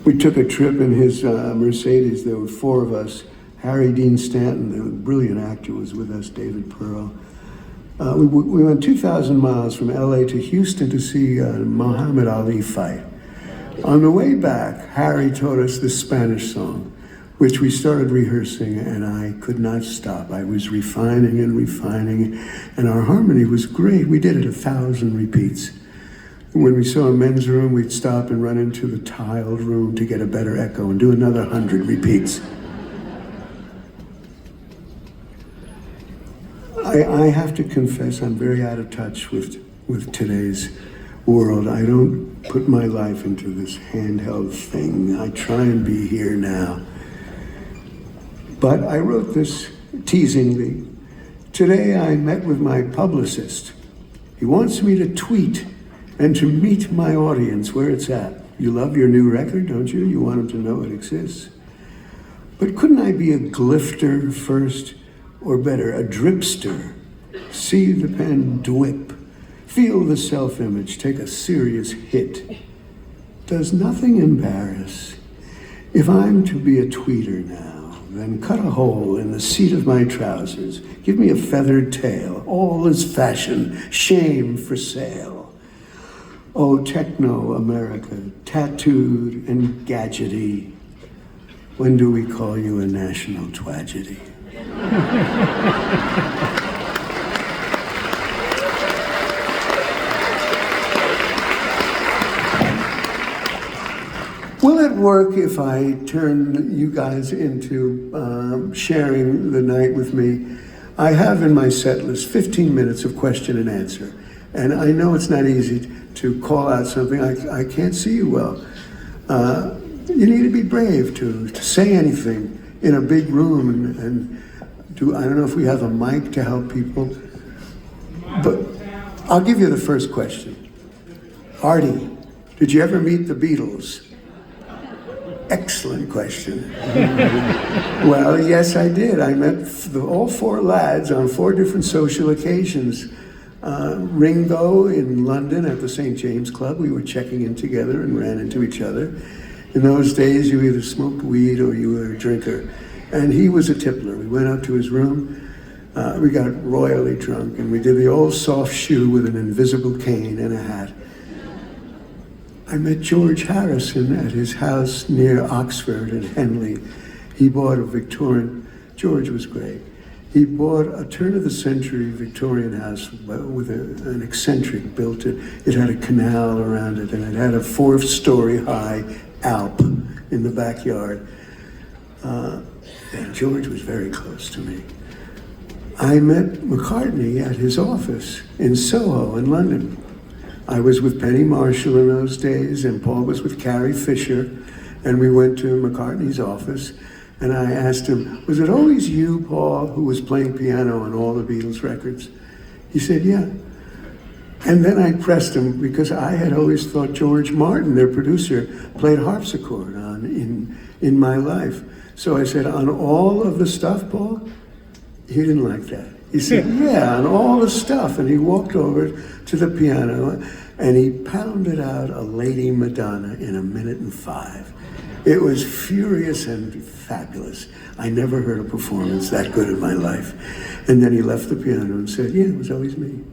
We took a trip in his Mercedes. There were four of us. Harry Dean Stanton, the brilliant actor, was with us, David Pearl. We went 2,000 miles from LA to Houston to see Muhammad Ali fight. On the way back, Harry taught us this Spanish song, which we started rehearsing, and I could not stop. I was refining and refining, and our harmony was great. We did it 1,000 repeats. When we saw a men's room, we'd stop and run into the tiled room to get a better echo and do another 100 repeats. I have to confess, I'm very out of touch with today's world. I don't put my life into this handheld thing. I try and be here now. But I wrote this teasingly. Today I met with my publicist. He wants me to tweet and to meet my audience where it's at. You love your new record, don't you? You want them to know it exists. But couldn't I be a glifter first? Or better, a dripster? See the pen drip. Feel the self-image take a serious hit. Does nothing embarrass? If I'm to be a tweeter now, then cut a hole in the seat of my trousers. Give me a feathered tail. All is fashion, shame for sale. Oh, techno-America, tattooed and gadgety. When do we call you a national tragedy? Will it work if I turn you guys into sharing the night with me? I have in my set list 15 minutes of question and answer. And I know it's not easy to call out something. I can't see you well. You need to be brave to say anything in a big room and I don't know if we have a mic to help people, but I'll give you the first question. Artie, did you ever meet the Beatles? Excellent question. Well, yes, I did. I met all four lads on four different social occasions. Ringo in London at the St. James Club. We were checking in together and ran into each other. In those days, you either smoked weed or you were a drinker. And he was a tippler. We went up to his room. We got royally drunk, and we did the old soft shoe with an invisible cane and a hat. I met George Harrison at his house near Oxford and Henley. He bought a Victorian, George was great. He bought a turn-of-the-century Victorian house with an eccentric built it. It had a canal around it, and it had a 4-story high Alp in the backyard. And George was very close to me. I met McCartney at his office in Soho in London. I was with Penny Marshall in those days, and Paul was with Carrie Fisher, and we went to McCartney's office, and I asked him, was it always you, Paul, who was playing piano on all the Beatles records? He said, yeah. And then I pressed him because I had always thought George Martin, their producer, played harpsichord in my life. So I said, on all of the stuff, Paul? He didn't like that. He said, yeah, on all the stuff. And he walked over to the piano and he pounded out a Lady Madonna in 1 minute and 5. It was furious and fabulous. I never heard a performance that good in my life. And then he left the piano and said, yeah, it was always me.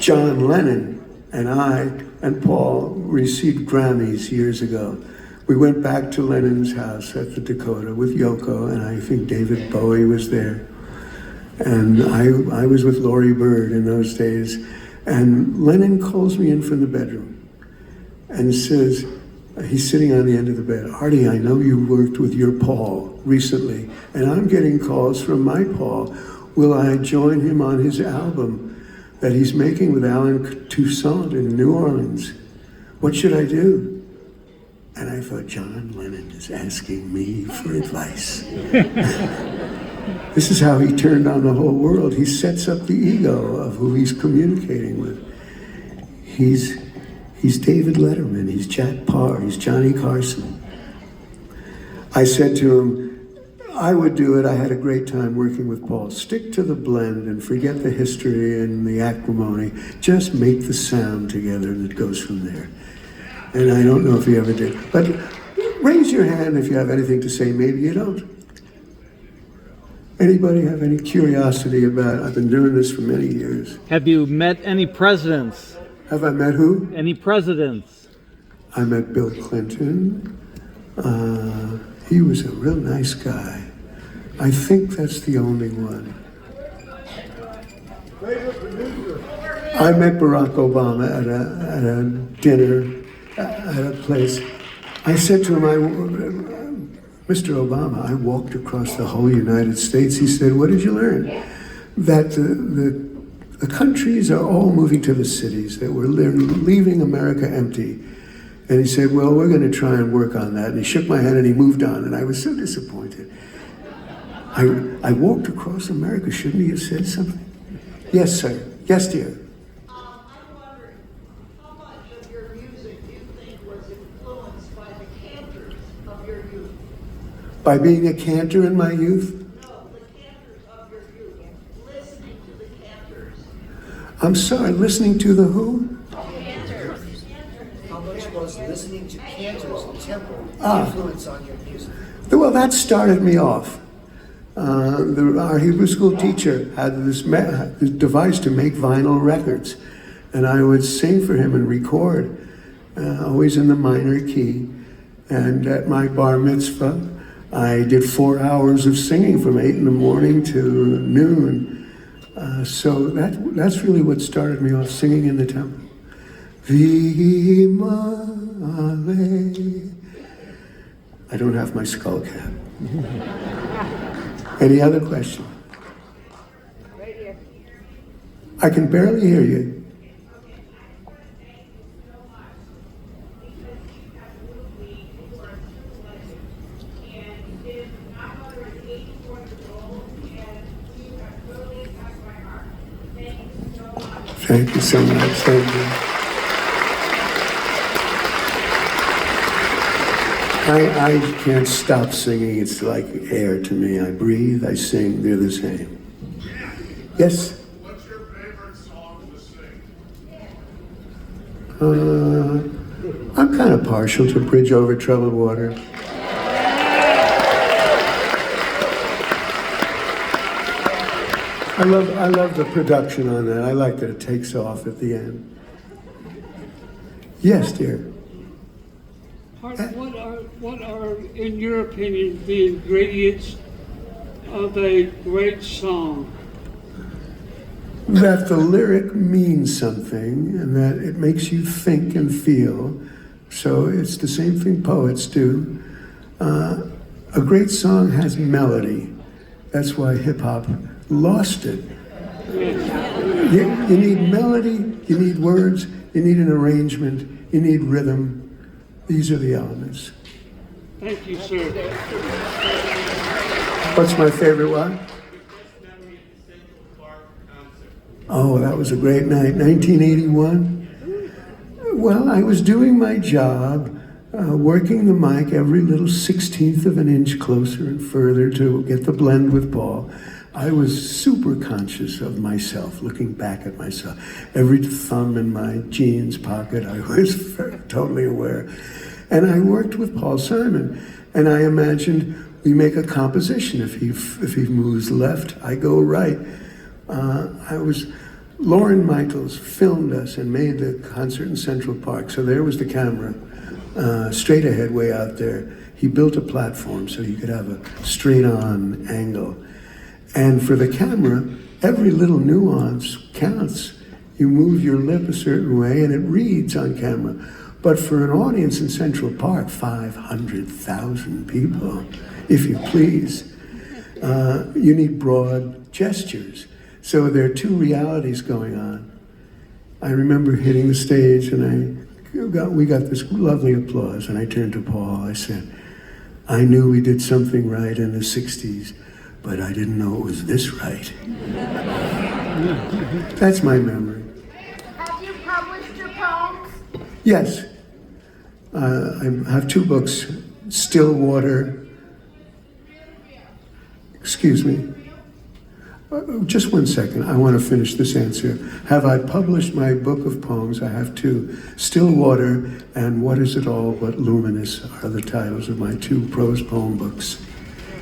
John Lennon and I and Paul received Grammys years ago. We went back to Lennon's house at the Dakota with Yoko, and I think David Bowie was there. And I was with Laurie Bird in those days. And Lennon calls me in from the bedroom and says, he's sitting on the end of the bed, Artie, I know you worked with your Paul recently, and I'm getting calls from my Paul. Will I join him on his album that he's making with Alan Toussaint in New Orleans? What should I do? And I thought, John Lennon is asking me for advice. This is how he turned on the whole world. He sets up the ego of who he's communicating with. He's David Letterman, he's Jack Parr, he's Johnny Carson. I said to him, I would do it. I had a great time working with Paul. Stick to the blend and forget the history and the acrimony. Just make the sound together and it goes from there. And I don't know if he ever did. But raise your hand if you have anything to say. Maybe you don't. Anybody have any curiosity about, I've been doing this for many years. Have you met any presidents? Have I met who? Any presidents? I met Bill Clinton. He was a real nice guy. I think that's the only one. I met Barack Obama at a dinner at a place. I said to him, Mr. Obama, I walked across the whole United States. He said, what did you learn? That the countries are all moving to the cities, that they're leaving America empty. And he said, well, we're going to try and work on that. And he shook my hand and he moved on, and I was so disappointed. I walked across America. Shouldn't he have said something? Yes, sir. Yes, dear. I'm wondering, how much of your music do you think was influenced by the cantors of your youth? By being a cantor in my youth? No, the cantors of your youth. Listening to the cantors. I'm sorry, listening to the who? How much was listening to cantors in temple influence on your music? Well, that started me off. Our Hebrew school teacher had this device to make vinyl records, and I would sing for him and record, always in the minor key. And at my bar mitzvah, I did 4 hours of singing from 8 in the morning to noon. So that's really what started me off, singing in the temple. V'imale. I don't have my skull cap. Any other question? Right here. I can barely hear you. Thank you so much. Thank you. I can't stop singing. It's like air to me. I breathe, I sing, they're the same. Yes? What's your favorite song to sing? I'm kind of partial to Bridge Over Troubled Water. I love the production on that. I like that it takes off at the end. Yes, dear. What are, in your opinion, the ingredients of a great song? That the lyric means something and that it makes you think and feel. So it's the same thing poets do. A great song has melody. That's why hip hop lost it. You need melody, you need words, you need an arrangement, you need rhythm. These are the elements. Thank you, sir. What's my favorite one? Oh, that was a great night. 1981. Well, I was doing my job, working the mic every little 16th of an inch closer and further to get the blend with Paul. I was super conscious of myself, looking back at myself. Every thumb in my jeans pocket, I was totally aware. And I worked with Paul Simon, and I imagined we make a composition. If he moves left, I go right. Lauren Michaels filmed us and made the concert in Central Park. So there was the camera, straight ahead, way out there. He built a platform so you could have a straight-on angle. And for the camera, every little nuance counts. You move your lip a certain way and it reads on camera. But for an audience in Central Park, 500,000 people, if you please, you need broad gestures. So there are two realities going on. I remember hitting the stage and we got this lovely applause, and I turned to Paul, I said, I knew we did something right in the 60s, but I didn't know it was this right. That's my memory. Have you published your poems? Yes. I have 2 books, Still Water. Excuse me. Just 1 second. I want to finish this answer. Have I published my book of poems? I have two. Still Water and What Is It All But Luminous are the titles of my two prose poem books.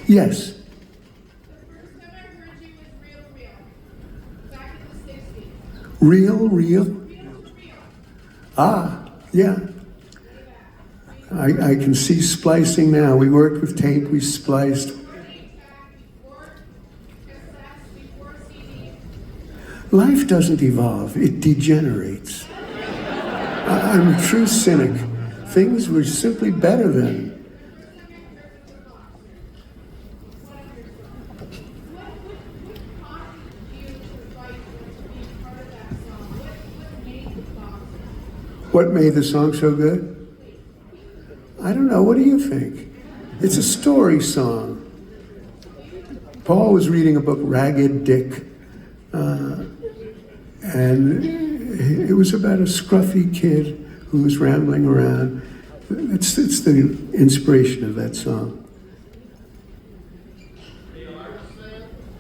Yes. The first time I heard you was Real Real, back in the 60s. Real? Real Real. Ah, yeah. I can see splicing now. We worked with tape, we spliced. Before cassettes, before CDs. Life doesn't evolve, it degenerates. I'm a true cynic. Things were simply better then. What made the song so good? I don't know. What do you think? It's a story song. Paul was reading a book, Ragged Dick, and it was about a scruffy kid who was rambling around. It's the inspiration of that song.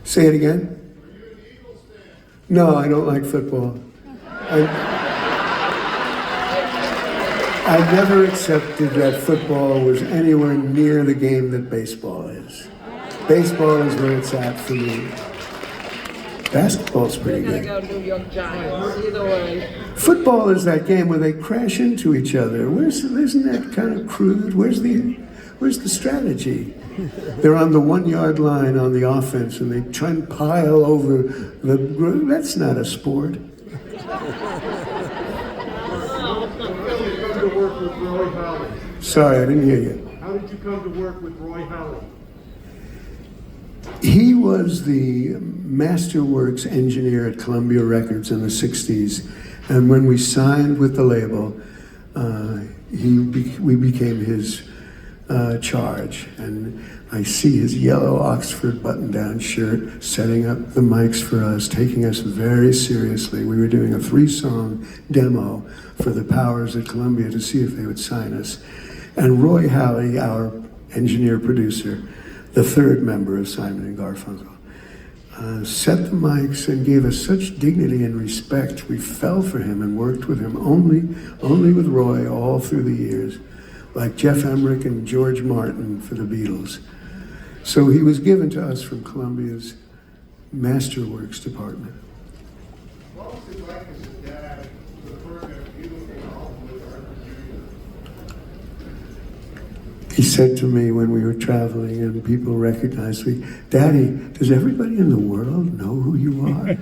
Say it again. No, I don't like football. I never accepted that football was anywhere near the game that baseball is. Baseball is where it's at for me. Basketball's pretty good. Go New York Giants, either way. Football is that game where they crash into each other. Isn't that kind of crude? Where's the strategy? They're on the 1 yard line on the offense and they try and pile over the. That's not a sport. To work with Roy Halley. Sorry, I didn't hear you. How did you come to work with Roy Halley? He was the Masterworks engineer at Columbia Records in the 60s. And when we signed with the label, we became his charge. And I see his yellow Oxford button-down shirt setting up the mics for us, taking us very seriously. We were doing a 3-song demo for the powers at Columbia to see if they would sign us. And Roy Halley, our engineer-producer, the third member of Simon & Garfunkel, set the mics and gave us such dignity and respect. We fell for him and worked with him, only with Roy all through the years, like Jeff Emmerich and George Martin for the Beatles. So he was given to us from Columbia's Masterworks department. What was it like as a dad for the first time you came home with Arthur Jr.? He said to me when we were traveling and people recognized me, "Daddy, does everybody in the world know who you are?"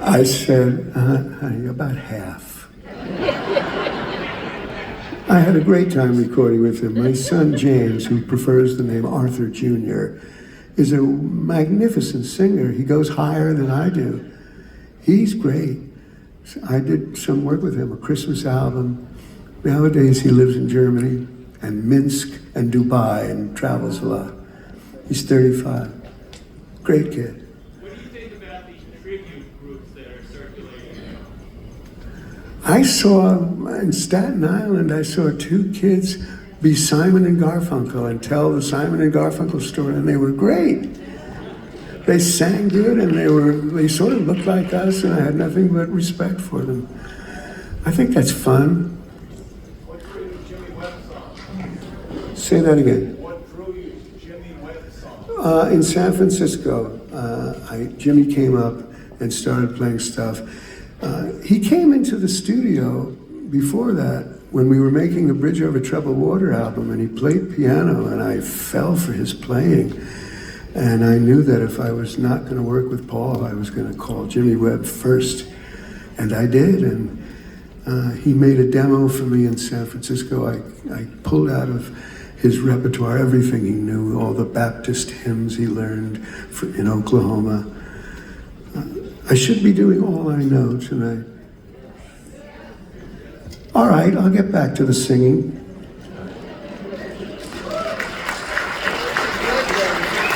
I said, honey, about half. I had a great time recording with him. My son James, who prefers the name Arthur Jr., is a magnificent singer. He goes higher than I do. He's great. I did some work with him, a Christmas album. Nowadays he lives in Germany and Minsk and Dubai and travels a lot. He's 35. Great kid. What do you think about these tribute groups that are circulating? I saw in Staten Island, I saw 2 kids be Simon and Garfunkel and tell the Simon and Garfunkel story, and they were great. They sang good, and they sort of looked like us, and I had nothing but respect for them. I think that's fun. What drew you to Jimmy Webb's song? Say that again. What drew you to Jimmy Webb's song? In San Francisco, Jimmy came up and started playing stuff. He came into the studio before that when we were making the Bridge Over Troubled Water album, and he played piano, and I fell for his playing. And I knew that if I was not going to work with Paul, I was going to call Jimmy Webb first. And I did, and he made a demo for me in San Francisco. I pulled out of his repertoire everything he knew, all the Baptist hymns he learned in Oklahoma. I should be doing All I Know tonight. All right, I'll get back to the singing.